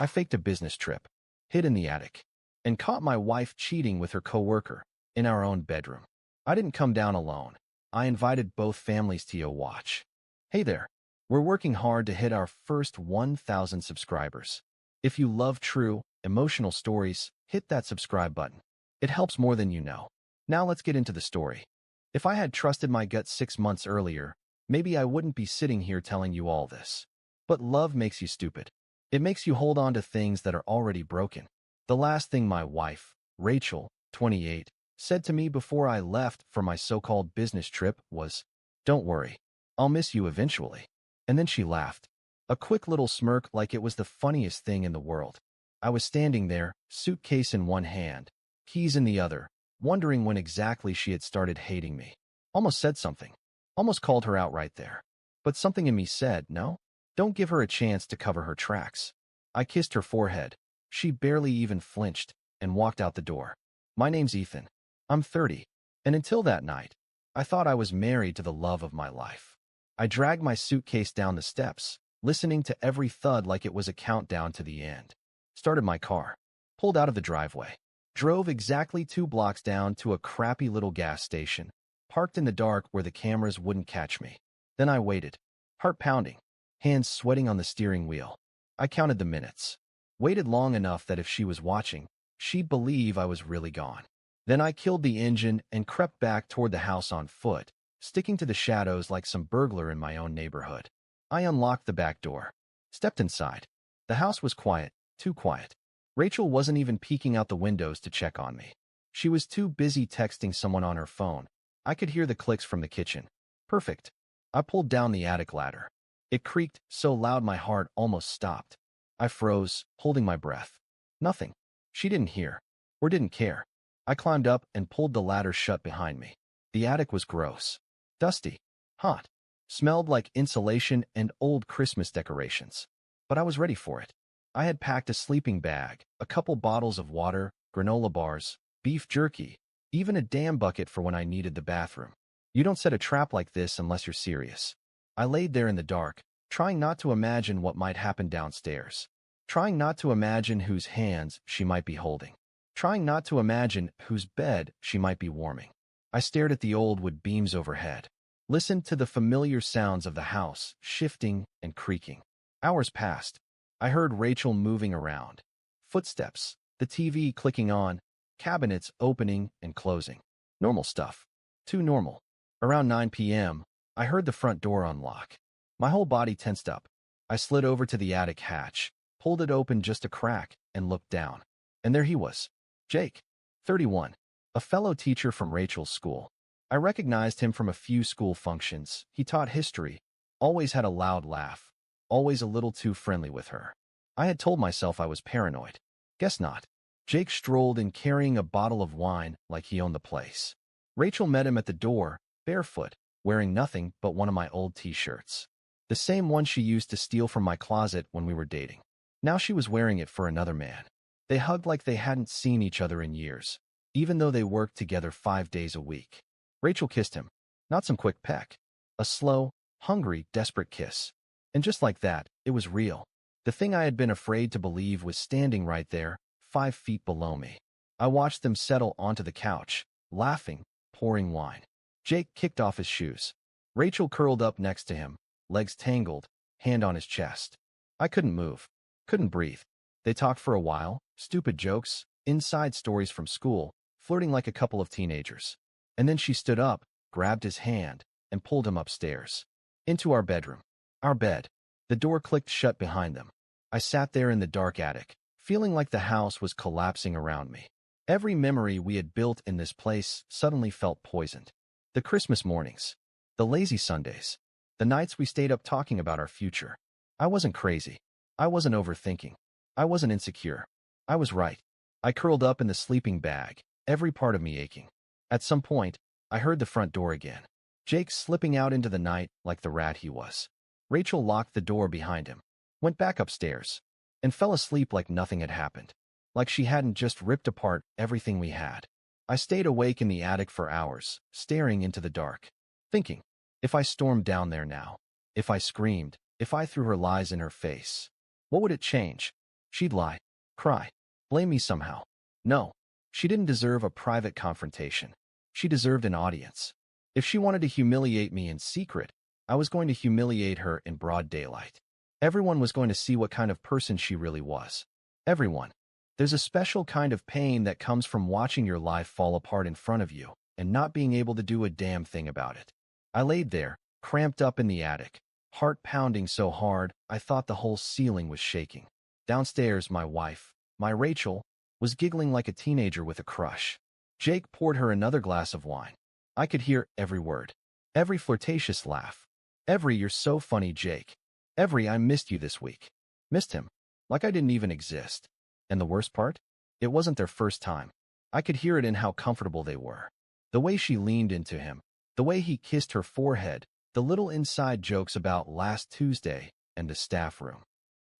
I faked a business trip, hid in the attic, and caught my wife cheating with her coworker in our own bedroom. I didn't come down alone. I invited both families to watch. Hey there, we're working hard to hit our first 1,000 subscribers. If you love true, emotional stories, hit that subscribe button. It helps more than you know. Now let's get into the story. If I had trusted my gut 6 months earlier, maybe I wouldn't be sitting here telling you all this. But love makes you stupid. It makes you hold on to things that are already broken. The last thing my wife, Rachel, 28, said to me before I left for my so-called business trip was, "Don't worry, I'll miss you eventually." And then she laughed. A quick little smirk like it was the funniest thing in the world. I was standing there, suitcase in one hand, keys in the other, wondering when exactly she had started hating me. Almost said something. Almost called her out right there. But something in me said, no, don't give her a chance to cover her tracks. I kissed her forehead. She barely even flinched and walked out the door. My name's Ethan. I'm 30. And until that night, I thought I was married to the love of my life. I dragged my suitcase down the steps, listening to every thud like it was a countdown to the end. Started my car. Pulled out of the driveway. Drove exactly 2 blocks down to a crappy little gas station. Parked in the dark where the cameras wouldn't catch me. Then I waited. Heart pounding. Hands sweating on the steering wheel. I counted the minutes. Waited long enough that if she was watching, she'd believe I was really gone. Then I killed the engine and crept back toward the house on foot, sticking to the shadows like some burglar in my own neighborhood. I unlocked the back door. Stepped inside. The house was quiet, too quiet. Rachel wasn't even peeking out the windows to check on me. She was too busy texting someone on her phone. I could hear the clicks from the kitchen. Perfect. I pulled down the attic ladder. It creaked so loud my heart almost stopped. I froze, holding my breath. Nothing. She didn't hear. Or didn't care. I climbed up and pulled the ladder shut behind me. The attic was gross. Dusty. Hot. Smelled like insulation and old Christmas decorations. But I was ready for it. I had packed a sleeping bag, a couple bottles of water, granola bars, beef jerky, even a damn bucket for when I needed the bathroom. You don't set a trap like this unless you're serious. I laid there in the dark, trying not to imagine what might happen downstairs. Trying not to imagine whose hands she might be holding. Trying not to imagine whose bed she might be warming. I stared at the old wood beams overhead. Listened to the familiar sounds of the house shifting and creaking. Hours passed. I heard Rachel moving around. Footsteps, the TV clicking on, cabinets opening and closing. Normal stuff. Too normal. Around 9 p.m., I heard the front door unlock. My whole body tensed up. I slid over to the attic hatch, pulled it open just a crack, and looked down. And there he was. Jake, 31, a fellow teacher from Rachel's school. I recognized him from a few school functions. He taught history, always had a loud laugh, always a little too friendly with her. I had told myself I was paranoid. Guess not. Jake strolled in carrying a bottle of wine like he owned the place. Rachel met him at the door, barefoot, wearing nothing but one of my old t-shirts. The same one she used to steal from my closet when we were dating. Now she was wearing it for another man. They hugged like they hadn't seen each other in years, even though they worked together 5 days a week. Rachel kissed him. Not some quick peck. A slow, hungry, desperate kiss. And just like that, it was real. The thing I had been afraid to believe was standing right there, 5 feet below me. I watched them settle onto the couch, laughing, pouring wine. Jake kicked off his shoes. Rachel curled up next to him, legs tangled, hand on his chest. I couldn't move. Couldn't breathe. They talked for a while, stupid jokes, inside stories from school, flirting like a couple of teenagers. And then she stood up, grabbed his hand, and pulled him upstairs. Into our bedroom. Our bed. The door clicked shut behind them. I sat there in the dark attic, feeling like the house was collapsing around me. Every memory we had built in this place suddenly felt poisoned. The Christmas mornings. The lazy Sundays. The nights we stayed up talking about our future. I wasn't crazy. I wasn't overthinking. I wasn't insecure. I was right. I curled up in the sleeping bag, every part of me aching. At some point, I heard the front door again. Jake slipping out into the night like the rat he was. Rachel locked the door behind him, went back upstairs, and fell asleep like nothing had happened. Like she hadn't just ripped apart everything we had. I stayed awake in the attic for hours, staring into the dark, thinking, if I stormed down there now, if I screamed, if I threw her lies in her face, what would it change? She'd lie, cry, blame me somehow. No, she didn't deserve a private confrontation. She deserved an audience. If she wanted to humiliate me in secret, I was going to humiliate her in broad daylight. Everyone was going to see what kind of person she really was. Everyone. There's a special kind of pain that comes from watching your life fall apart in front of you and not being able to do a damn thing about it. I laid there, cramped up in the attic, heart pounding so hard I thought the whole ceiling was shaking. Downstairs, my wife, my Rachel, was giggling like a teenager with a crush. Jake poured her another glass of wine. I could hear every word, every flirtatious laugh, every "you're so funny, Jake," every "I missed you this week." Missed him, like I didn't even exist. And the worst part? It wasn't their first time. I could hear it in how comfortable they were. The way she leaned into him, the way he kissed her forehead, the little inside jokes about last Tuesday and the staff room.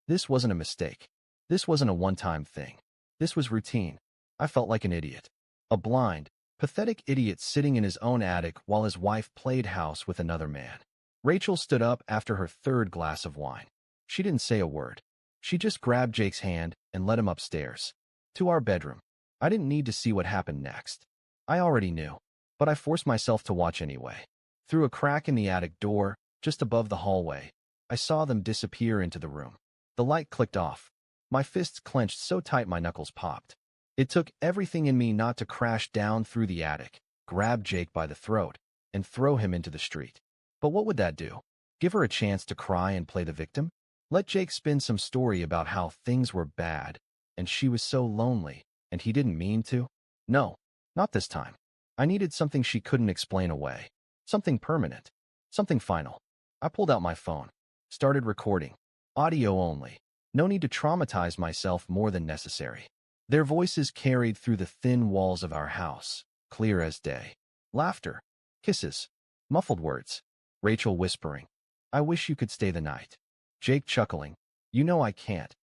This wasn't a mistake. This wasn't a one-time thing. This was routine. I felt like an idiot. A blind, pathetic idiot sitting in his own attic while his wife played house with another man. Rachel stood up after her third glass of wine. She didn't say a word. She just grabbed Jake's hand and led him upstairs, to our bedroom. I didn't need to see what happened next. I already knew, but I forced myself to watch anyway. Through a crack in the attic door, just above the hallway, I saw them disappear into the room. The light clicked off. My fists clenched so tight my knuckles popped. It took everything in me not to crash down through the attic, grab Jake by the throat, and throw him into the street. But what would that do? Give her a chance to cry and play the victim? Let Jake spin some story about how things were bad, and she was so lonely, and he didn't mean to? No, not this time. I needed something she couldn't explain away. Something permanent. Something final. I pulled out my phone. Started recording. Audio only. No need to traumatize myself more than necessary. Their voices carried through the thin walls of our house, clear as day. Laughter. Kisses. Muffled words. Rachel whispering, "I wish you could stay the night." Jake chuckling, "You know I can't.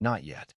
Not yet.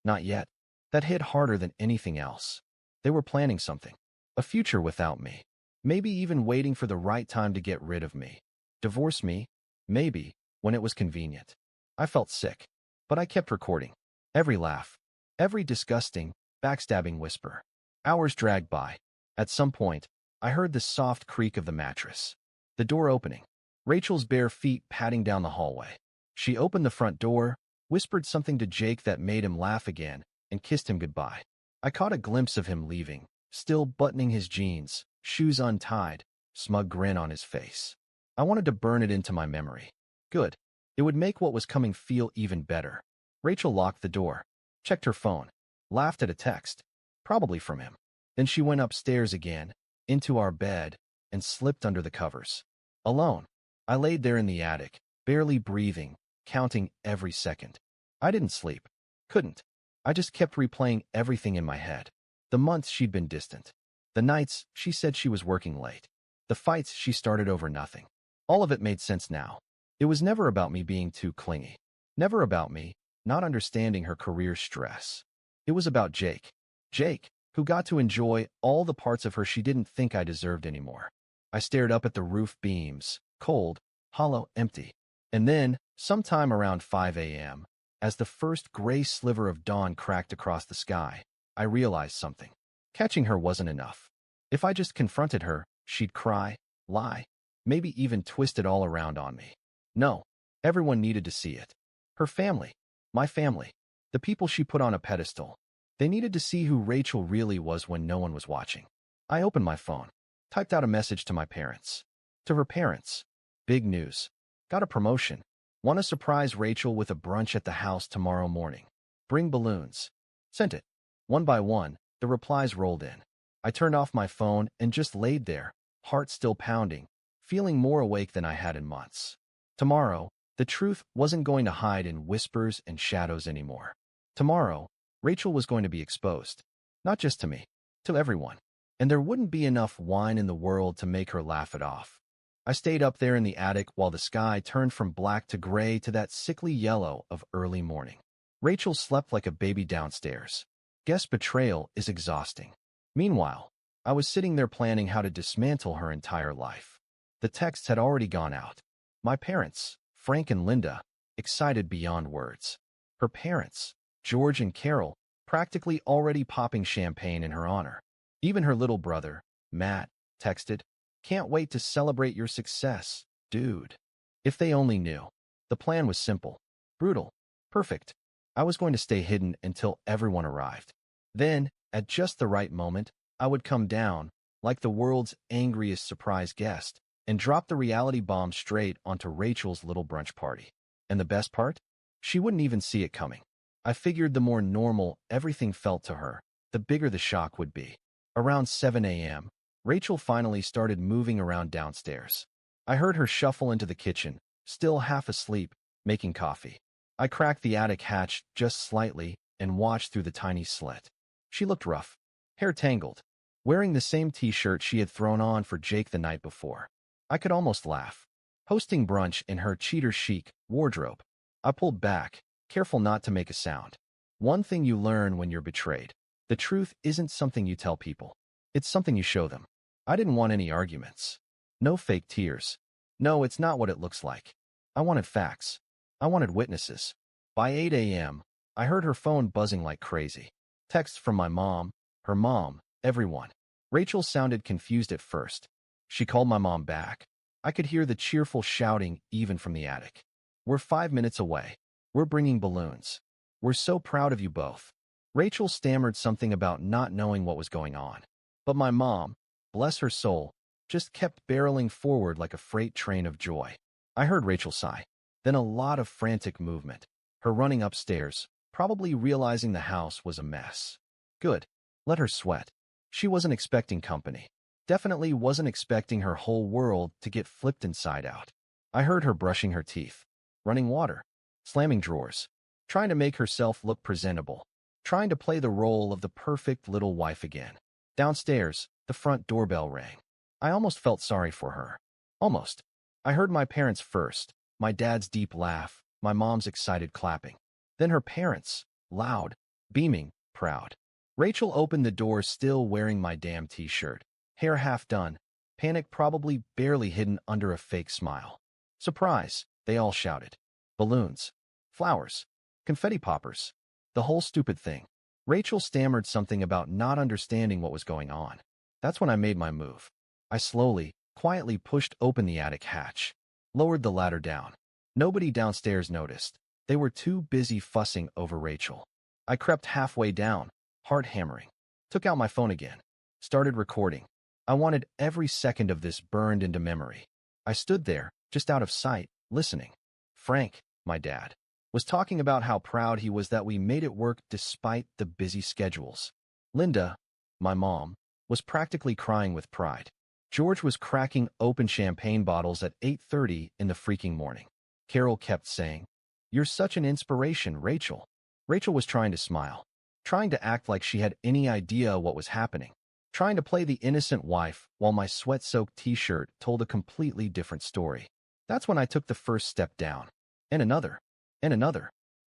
Not yet." That hit harder than anything else. They were planning something. A future without me. Maybe even waiting for the right time to get rid of me. Divorce me. Maybe, when it was convenient. I felt sick. But I kept recording. Every laugh. Every disgusting, backstabbing whisper. Hours dragged by. At some point, I heard the soft creak of the mattress. The door opening. Rachel's bare feet padding down the hallway. She opened the front door, whispered something to Jake that made him laugh again, and kissed him goodbye. I caught a glimpse of him leaving, still buttoning his jeans, shoes untied, smug grin on his face. I wanted to burn it into my memory. Good. It would make what was coming feel even better. Rachel locked the door, checked her phone, laughed at a text, probably from him. Then she went upstairs again, into our bed, and slipped under the covers. Alone, I laid there in the attic, barely breathing, counting every second. I didn't sleep. Couldn't. I just kept replaying everything in my head. The months she'd been distant. The nights she said she was working late. The fights she started over nothing. All of it made sense now. It was never about me being too clingy. Never about me not understanding her career stress. It was about Jake. Jake, who got to enjoy all the parts of her she didn't think I deserved anymore. I stared up at the roof beams, cold, hollow, empty. And then, sometime around 5 a.m., as the first gray sliver of dawn cracked across the sky, I realized something. Catching her wasn't enough. If I just confronted her, she'd cry, lie, maybe even twist it all around on me. No, everyone needed to see it. Her family, my family, the people she put on a pedestal. They needed to see who Rachel really was when no one was watching. I opened my phone, typed out a message to my parents. To her parents. Big news. Got a promotion. Want to surprise Rachel with a brunch at the house tomorrow morning. Bring balloons. Sent it. One by one, the replies rolled in. I turned off my phone and just laid there, heart still pounding, feeling more awake than I had in months. Tomorrow, the truth wasn't going to hide in whispers and shadows anymore. Tomorrow, Rachel was going to be exposed. Not just to me, to everyone. And there wouldn't be enough wine in the world to make her laugh it off. I stayed up there in the attic while the sky turned from black to gray to that sickly yellow of early morning. Rachel slept like a baby downstairs. Guess betrayal is exhausting. Meanwhile, I was sitting there planning how to dismantle her entire life. The texts had already gone out. My parents, Frank and Linda, excited beyond words. Her parents, George and Carol, practically already popping champagne in her honor. Even her little brother, Matt, texted, "Can't wait to celebrate your success, dude." If they only knew. The plan was simple, brutal, perfect. I was going to stay hidden until everyone arrived. Then, at just the right moment, I would come down, like the world's angriest surprise guest, and drop the reality bomb straight onto Rachel's little brunch party. And the best part? She wouldn't even see it coming. I figured the more normal everything felt to her, the bigger the shock would be. Around 7 a.m., Rachel finally started moving around downstairs. I heard her shuffle into the kitchen, still half asleep, making coffee. I cracked the attic hatch just slightly and watched through the tiny slit. She looked rough, hair tangled, wearing the same t-shirt she had thrown on for Jake the night before. I could almost laugh. Hosting brunch in her cheater chic wardrobe. I pulled back, careful not to make a sound. One thing you learn when you're betrayed. The truth isn't something you tell people. It's something you show them. I didn't want any arguments. No fake tears. No, it's not what it looks like. I wanted facts. I wanted witnesses. By 8 a.m., I heard her phone buzzing like crazy. Texts from my mom, her mom, everyone. Rachel sounded confused at first. She called my mom back. I could hear the cheerful shouting even from the attic. "We're 5 minutes away. We're bringing balloons. We're so proud of you both." Rachel stammered something about not knowing what was going on. But my mom, bless her soul, just kept barreling forward like a freight train of joy. I heard Rachel sigh. Then a lot of frantic movement. Her running upstairs, probably realizing the house was a mess. Good. Let her sweat. She wasn't expecting company. Definitely wasn't expecting her whole world to get flipped inside out. I heard her brushing her teeth, running water, slamming drawers, trying to make herself look presentable, trying to play the role of the perfect little wife again. Downstairs, the front doorbell rang. I almost felt sorry for her. Almost. I heard my parents first, my dad's deep laugh, my mom's excited clapping. Then her parents, loud, beaming, proud. Rachel opened the door still wearing my damn t-shirt, hair half done, panic probably barely hidden under a fake smile. Surprise, they all shouted. Balloons, flowers, confetti poppers, the whole stupid thing. Rachel stammered something about not understanding what was going on. That's when I made my move. I slowly, quietly pushed open the attic hatch, lowered the ladder down. Nobody downstairs noticed. They were too busy fussing over Rachel. I crept halfway down, heart hammering. Took out my phone again. Started recording. I wanted every second of this burned into memory. I stood there, just out of sight, listening. Frank, my dad, was talking about how proud he was that we made it work despite the busy schedules. Linda, my mom, was practically crying with pride. George was cracking open champagne bottles at 8:30 in the freaking morning. Carol kept saying, "You're such an inspiration, Rachel." Rachel was trying to smile, trying to act like she had any idea what was happening, trying to play the innocent wife while my sweat-soaked t-shirt told a completely different story. That's when I took the first step down, and another,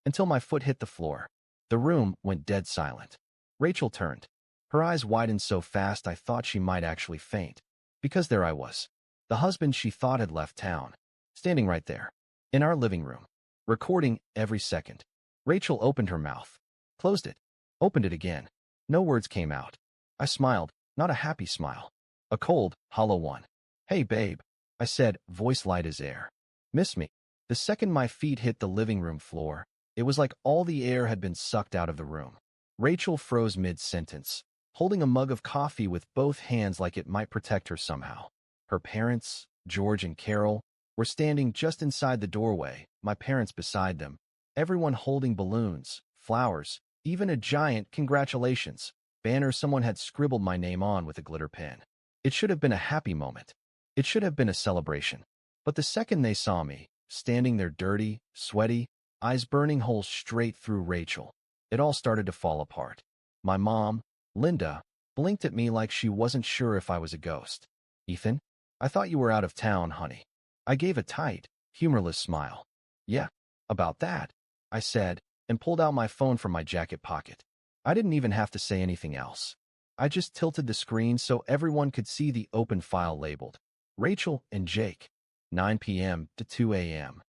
until my foot hit the floor. The room went dead silent. Rachel turned. Her eyes widened so fast I thought she might actually faint. Because there I was, the husband she thought had left town, standing right there, in our living room, recording every second. Rachel opened her mouth, closed it, opened it again. No words came out. I smiled, not a happy smile. A cold, hollow one. "Hey, babe," I said, voice light as air. "Miss me?" The second my feet hit the living room floor, it was like all the air had been sucked out of the room. Rachel froze mid-sentence, holding a mug of coffee with both hands like it might protect her somehow. Her parents, George and Carol, were standing just inside the doorway, my parents beside them, everyone holding balloons, flowers, even a giant "congratulations" banner someone had scribbled my name on with a glitter pen. It should have been a happy moment. It should have been a celebration. But the second they saw me, standing there dirty, sweaty, eyes burning holes straight through Rachel, it all started to fall apart. My mom, Linda, blinked at me like she wasn't sure if I was a ghost. "Ethan, I thought you were out of town, honey." I gave a tight, humorless smile. "Yeah, about that," I said, and pulled out my phone from my jacket pocket. I didn't even have to say anything else. I just tilted the screen so everyone could see the open file labeled Rachel and Jake, 9 p.m. to 2 a.m.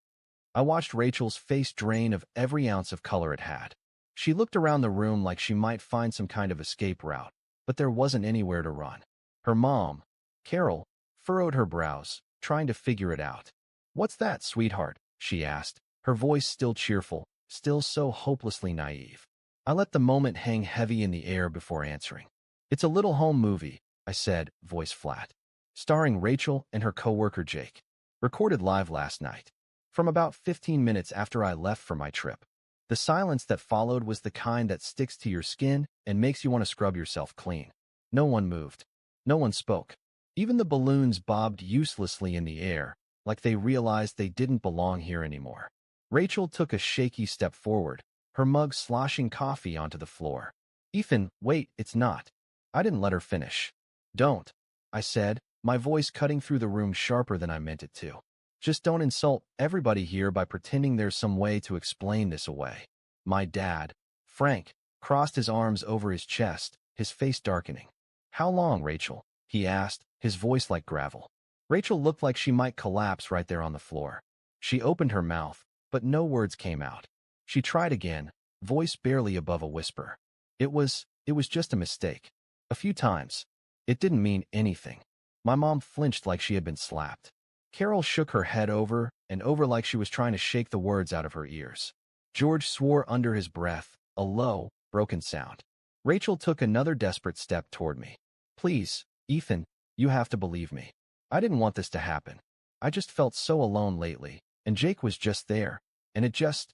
I watched Rachel's face drain of every ounce of color it had. She looked around the room like she might find some kind of escape route, but there wasn't anywhere to run. Her mom, Carol, furrowed her brows, trying to figure it out. "What's that, sweetheart?" she asked, her voice still cheerful, still so hopelessly naive. I let the moment hang heavy in the air before answering. "It's a little home movie," I said, voice flat. "Starring Rachel and her coworker Jake. Recorded live last night. From about 15 minutes after I left for my trip." The silence that followed was the kind that sticks to your skin and makes you want to scrub yourself clean. No one moved. No one spoke. Even the balloons bobbed uselessly in the air, like they realized they didn't belong here anymore. Rachel took a shaky step forward, her mug sloshing coffee onto the floor. "Ethan, wait, it's not." I didn't let her finish. "Don't," I said, my voice cutting through the room sharper than I meant it to. "Just don't insult everybody here by pretending there's some way to explain this away." My dad, Frank, crossed his arms over his chest, his face darkening. "How long, Rachel?" he asked, his voice like gravel. Rachel looked like she might collapse right there on the floor. She opened her mouth, but no words came out. She tried again, voice barely above a whisper. It was just a mistake. A few times. It didn't mean anything." My mom flinched like she had been slapped. Carol shook her head over and over like she was trying to shake the words out of her ears. George swore under his breath, a low, broken sound. Rachel took another desperate step toward me. "Please, Ethan, you have to believe me. I didn't want this to happen. I just felt so alone lately, and Jake was just there, and it just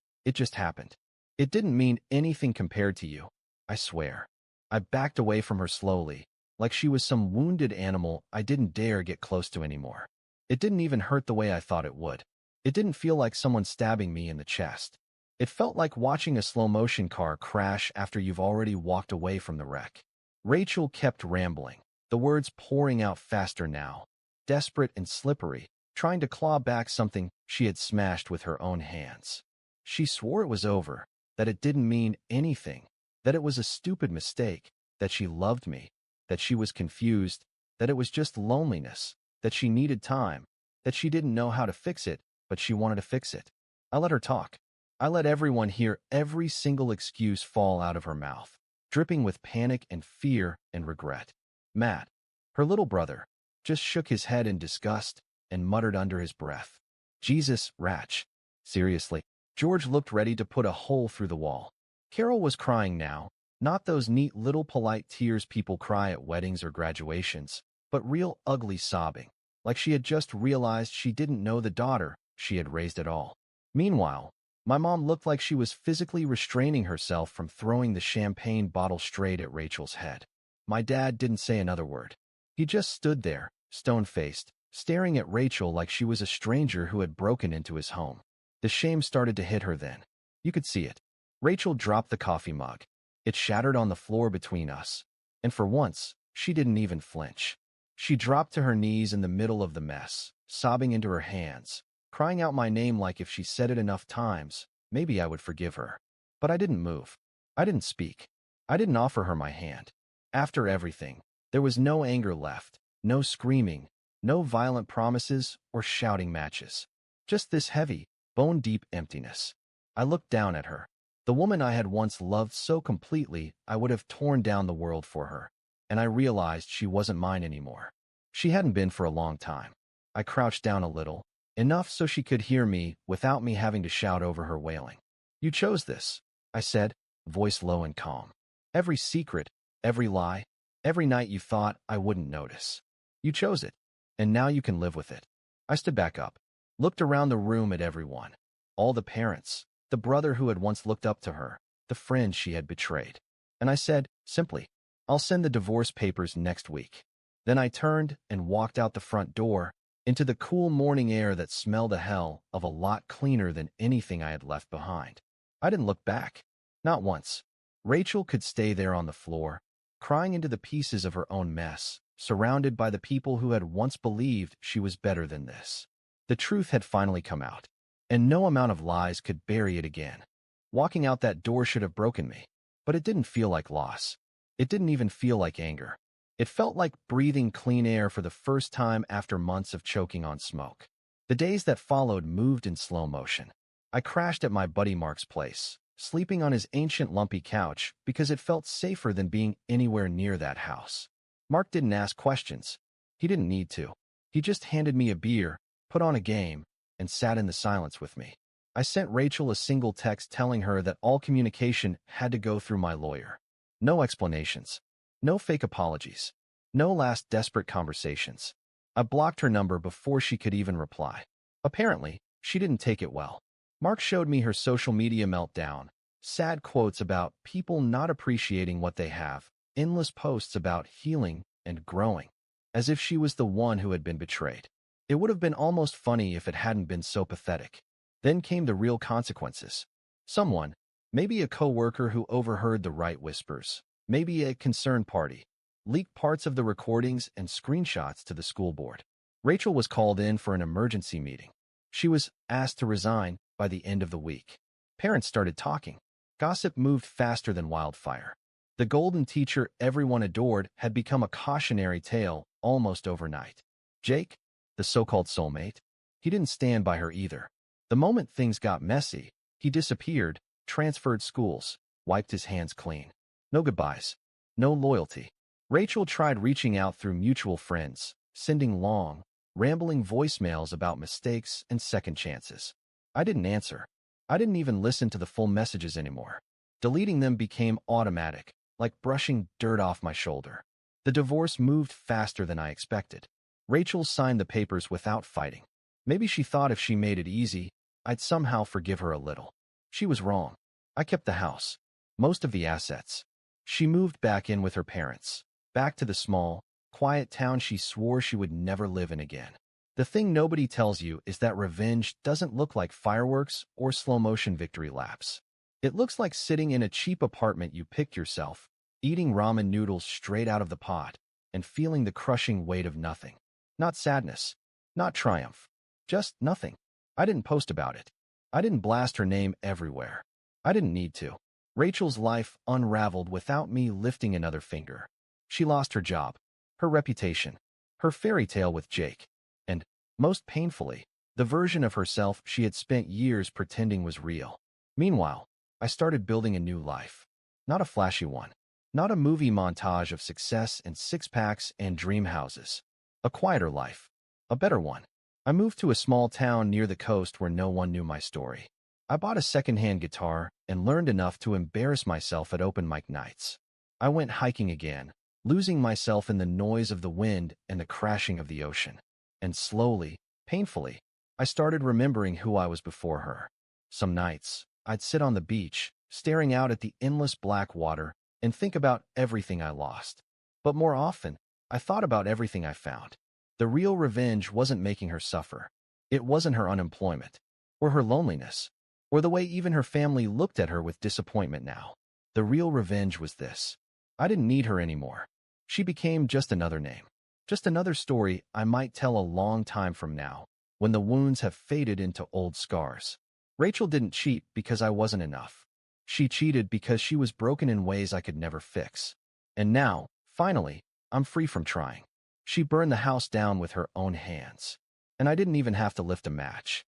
happened. It didn't mean anything compared to you, I swear." I backed away from her slowly, like she was some wounded animal I didn't dare get close to anymore. It didn't even hurt the way I thought it would. It didn't feel like someone stabbing me in the chest. It felt like watching a slow-motion car crash after you've already walked away from the wreck. Rachel kept rambling, the words pouring out faster now, desperate and slippery, trying to claw back something she had smashed with her own hands. She swore it was over, that it didn't mean anything, that it was a stupid mistake, that she loved me, that she was confused, that it was just loneliness, that she needed time, that she didn't know how to fix it, but she wanted to fix it. I let her talk. I let everyone hear every single excuse fall out of her mouth, dripping with panic and fear and regret. Matt, her little brother, just shook his head in disgust and muttered under his breath, "Jesus, Ratch." Seriously, George looked ready to put a hole through the wall. Carol was crying now, not those neat little polite tears people cry at weddings or graduations, but real ugly sobbing, like she had just realized she didn't know the daughter she had raised at all. Meanwhile, my mom looked like she was physically restraining herself from throwing the champagne bottle straight at Rachel's head. My dad didn't say another word. He just stood there, stone-faced, staring at Rachel like she was a stranger who had broken into his home. The shame started to hit her then. You could see it. Rachel dropped the coffee mug. It shattered on the floor between us. And for once, she didn't even flinch. She dropped to her knees in the middle of the mess, sobbing into her hands, crying out my name like if she said it enough times, maybe I would forgive her. But I didn't move. I didn't speak. I didn't offer her my hand. After everything, there was no anger left, no screaming, no violent promises or shouting matches. Just this heavy, bone-deep emptiness. I looked down at her. The woman I had once loved so completely I would have torn down the world for her. And I realized she wasn't mine anymore. She hadn't been for a long time. I crouched down a little, enough so she could hear me without me having to shout over her wailing. "You chose this," I said, voice low and calm. "Every secret, every lie, every night you thought I wouldn't notice. You chose it, and now you can live with it." I stood back up, looked around the room at everyone. All the parents, the brother who had once looked up to her, the friend she had betrayed. And I said, simply, "I'll send the divorce papers next week." Then I turned and walked out the front door, into the cool morning air that smelled a hell of a lot cleaner than anything I had left behind. I didn't look back. Not once. Rachel could stay there on the floor, crying into the pieces of her own mess, surrounded by the people who had once believed she was better than this. The truth had finally come out, and no amount of lies could bury it again. Walking out that door should have broken me, but it didn't feel like loss. It didn't even feel like anger. It felt like breathing clean air for the first time after months of choking on smoke. The days that followed moved in slow motion. I crashed at my buddy Mark's place, sleeping on his ancient lumpy couch because it felt safer than being anywhere near that house. Mark didn't ask questions. He didn't need to. He just handed me a beer, put on a game, and sat in the silence with me. I sent Rachel a single text telling her that all communication had to go through my lawyer. No explanations. No fake apologies. No last desperate conversations. I blocked her number before she could even reply. Apparently, she didn't take it well. Mark showed me her social media meltdown, sad quotes about people not appreciating what they have, endless posts about healing and growing, as if she was the one who had been betrayed. It would have been almost funny if it hadn't been so pathetic. Then came the real consequences. Someone, maybe a coworker who overheard the right whispers, maybe a concerned party, leaked parts of the recordings and screenshots to the school board. Rachel was called in for an emergency meeting. She was asked to resign by the end of the week. Parents started talking. Gossip moved faster than wildfire. The golden teacher everyone adored had become a cautionary tale almost overnight. Jake, the so-called soulmate, he didn't stand by her either. The moment things got messy, he disappeared, transferred schools, wiped his hands clean. No goodbyes. No loyalty. Rachel tried reaching out through mutual friends, sending long, rambling voicemails about mistakes and second chances. I didn't answer. I didn't even listen to the full messages anymore. Deleting them became automatic, like brushing dirt off my shoulder. The divorce moved faster than I expected. Rachel signed the papers without fighting. Maybe she thought if she made it easy, I'd somehow forgive her a little. She was wrong. I kept the house, most of the assets. She moved back in with her parents, back to the small, quiet town she swore she would never live in again. The thing nobody tells you is that revenge doesn't look like fireworks or slow-motion victory laps. It looks like sitting in a cheap apartment you picked yourself, eating ramen noodles straight out of the pot, and feeling the crushing weight of nothing. Not sadness, not triumph, just nothing. I didn't post about it. I didn't blast her name everywhere. I didn't need to. Rachel's life unraveled without me lifting another finger. She lost her job, her reputation, her fairy tale with Jake, and, most painfully, the version of herself she had spent years pretending was real. Meanwhile, I started building a new life. Not a flashy one. Not a movie montage of success and six-packs and dream houses. A quieter life. A better one. I moved to a small town near the coast where no one knew my story. I bought a second-hand guitar and learned enough to embarrass myself at open mic nights. I went hiking again, losing myself in the noise of the wind and the crashing of the ocean. And slowly, painfully, I started remembering who I was before her. Some nights, I'd sit on the beach, staring out at the endless black water, and think about everything I lost. But more often, I thought about everything I found. The real revenge wasn't making her suffer. It wasn't her unemployment, or her loneliness, or the way even her family looked at her with disappointment now. The real revenge was this. I didn't need her anymore. She became just another name. Just another story I might tell a long time from now, when the wounds have faded into old scars. Rachel didn't cheat because I wasn't enough. She cheated because she was broken in ways I could never fix. And now, finally, I'm free from trying. She burned the house down with her own hands. And I didn't even have to lift a match.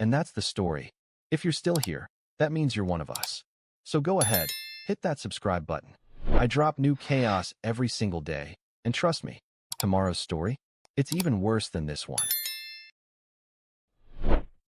And that's the story. If you're still here, that means you're one of us. So go ahead, hit that subscribe button. I drop new chaos every single day. And trust me, tomorrow's story, it's even worse than this one.